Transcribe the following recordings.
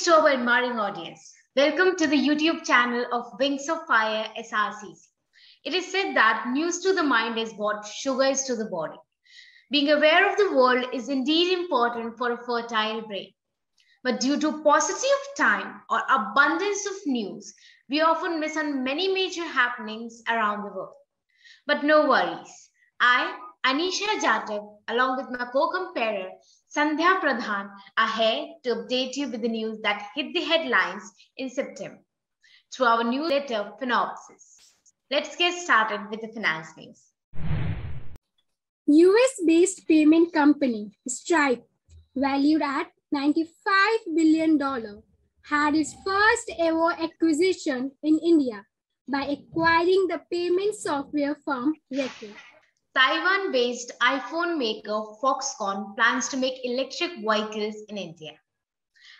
Greetings to our admiring audience. Welcome to the YouTube channel of Wings of Fire SRCC. It is said that news to the mind is what sugar is to the body. Being aware of the world is indeed important for a fertile brain. But due to paucity of time or abundance of news, we often miss on many major happenings around the world. But no worries. I, Anisha Jatav, along with my co-comparer, Sandhya Pradhan, are here to update you with the news that hit the headlines in September through our newsletter, Finopsis. Let's get started with the finance news. US-based payment company Stripe, valued at $95 billion, had its first ever acquisition in India by acquiring the payment software firm Reckitt. Taiwan-based iPhone maker Foxconn plans to make electric vehicles in India.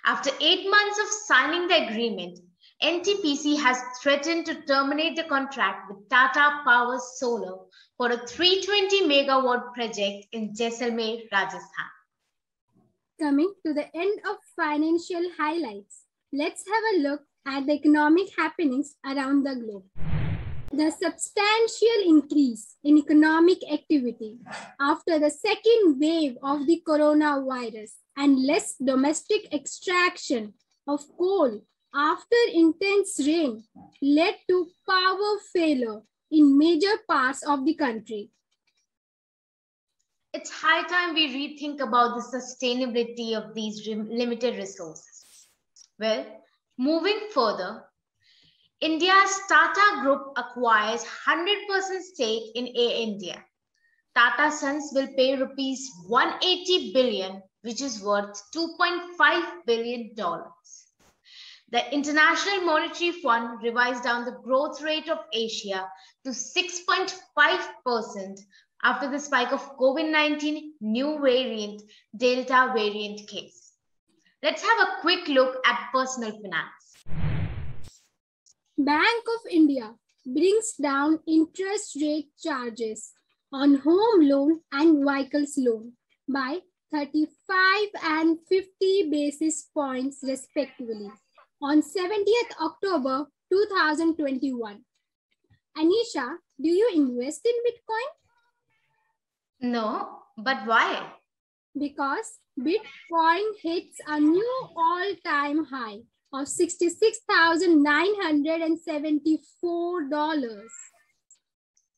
After 8 months of signing the agreement, NTPC has threatened to terminate the contract with Tata Power Solar for a 320 megawatt project in Jaisalmer, Rajasthan. Coming to the end of financial highlights, let's have a look at the economic happenings around the globe. The substantial increase in economic activity after the second wave of the coronavirus and less domestic extraction of coal after intense rain led to power failure in major parts of the country. It's high time we rethink about the sustainability of these limited resources. Well, moving further, India's Tata Group acquires 100% stake in Air India. Tata Sons will pay rupees 180 billion, which is worth $2.5 billion. The International Monetary Fund revised down the growth rate of Asia to 6.5% after the spike of COVID-19 new variant, Delta variant case. Let's have a quick look at personal finance. Bank of India brings down interest rate charges on home loan and vehicles loan by 35 and 50 basis points respectively on 70th October 2021. Anisha, do you invest in Bitcoin? No, but why? Because Bitcoin hits a new all-time high of $66,974.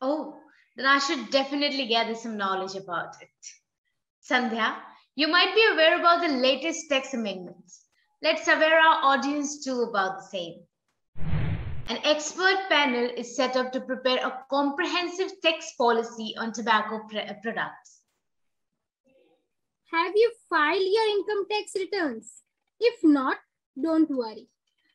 Oh, then I should definitely gather some knowledge about it. Sandhya, you might be aware about the latest tax amendments. Let's aware our audience too about the same. An expert panel is set up to prepare a comprehensive tax policy on tobacco products. Have you filed your income tax returns? If not, don't worry.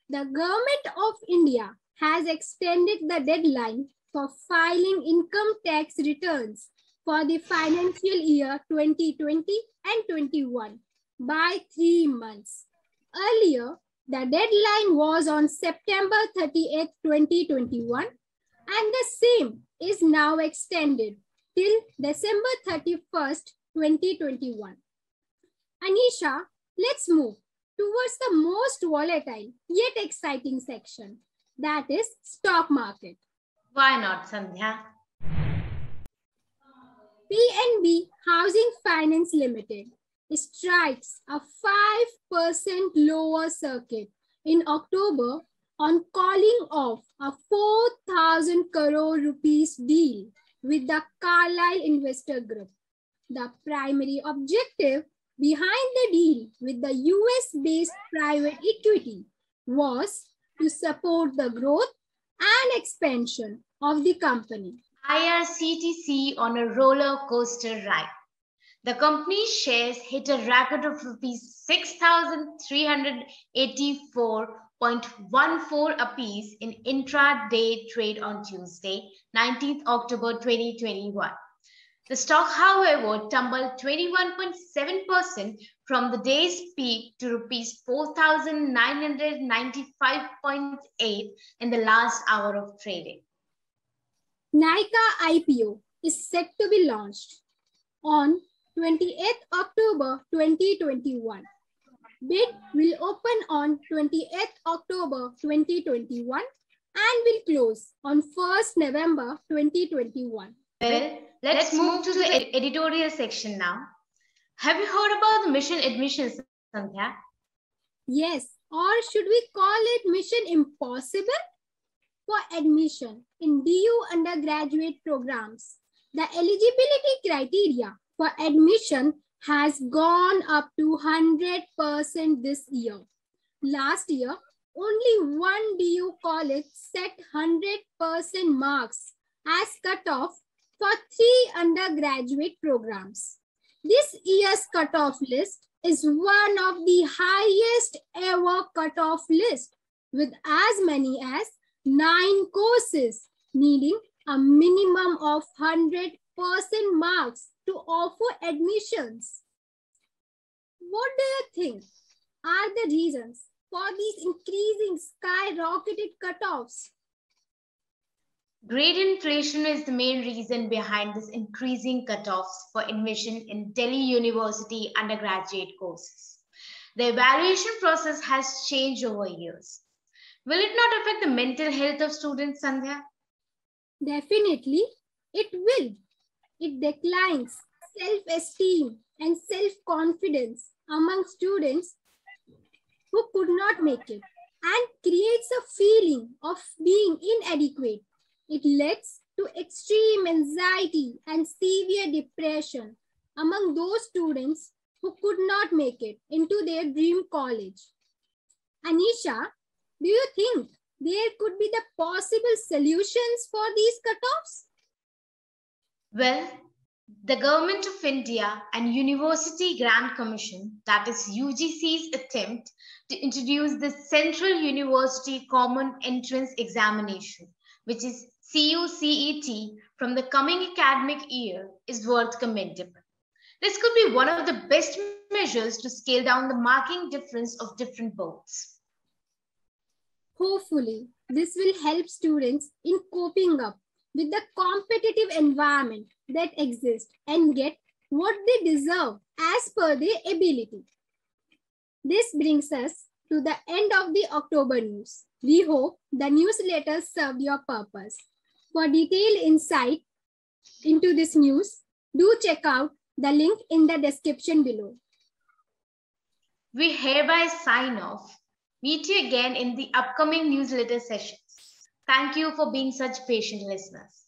The Government of India has extended the deadline for filing income tax returns for the financial year 2020 and 21 by 3 months. Earlier, the deadline was on September 30th, 2021, and the same is now extended till December 31st, 2021. Anisha, let's move towards the most volatile yet exciting section, that is stock market. Why not, Sandhya? PNB Housing Finance Limited strikes a 5% lower circuit in October on calling off a 4,000 crore rupees deal with the Carlyle Investor Group. The primary objective behind the deal with the US-based private equity was to support the growth and expansion of the company. IRCTC on a roller coaster ride. The company's shares hit a record of rupees 6,384.14 apiece in intraday trade on Tuesday, 19th October 2021. The stock, however, tumbled 21.7% from the day's peak to rupees 4,995.8 in the last hour of trading. Nykaa IPO is set to be launched on 28th October 2021. Bid will open on 28th October 2021 and will close on 1st November 2021. Well, let's move to the editorial section now. Have you heard about the mission admissions, Sandhya? Yes, or should we call it Mission Impossible? For admission in DU undergraduate programs, the eligibility criteria for admission has gone up to 100% this year. Last year, only one DU college set 100% marks as cutoff for 3 undergraduate programs. This year's cutoff list is one of the highest ever cutoff list, with as many as 9 courses needing a minimum of 100% marks to offer admissions. What do you think are the reasons for these increasing skyrocketed cutoffs? Grade inflation is the main reason behind this increasing cutoffs for admission in Delhi University undergraduate courses. The evaluation process has changed over years. Will it not affect the mental health of students, Sandhya? Definitely, it will. It declines self-esteem and self-confidence among students who could not make it and creates a feeling of being inadequate. It leads to extreme anxiety and severe depression among those students who could not make it into their dream college. Anisha, do you think there could be the possible solutions for these cutoffs? Well, the Government of India and University Grant Commission, that is UGC's attempt to introduce the Central University Common Entrance Examination, which is CUCET, from the coming academic year is worth commendable. This could be one of the best measures to scale down the marking difference of different boards. Hopefully, this will help students in coping up with the competitive environment that exists and get what they deserve as per their ability. This brings us to the end of the October news. We hope the newsletter served your purpose. For detailed insight into this news, do check out the link in the description below. We hereby sign off. Meet you again in the upcoming newsletter sessions. Thank you for being such patient listeners.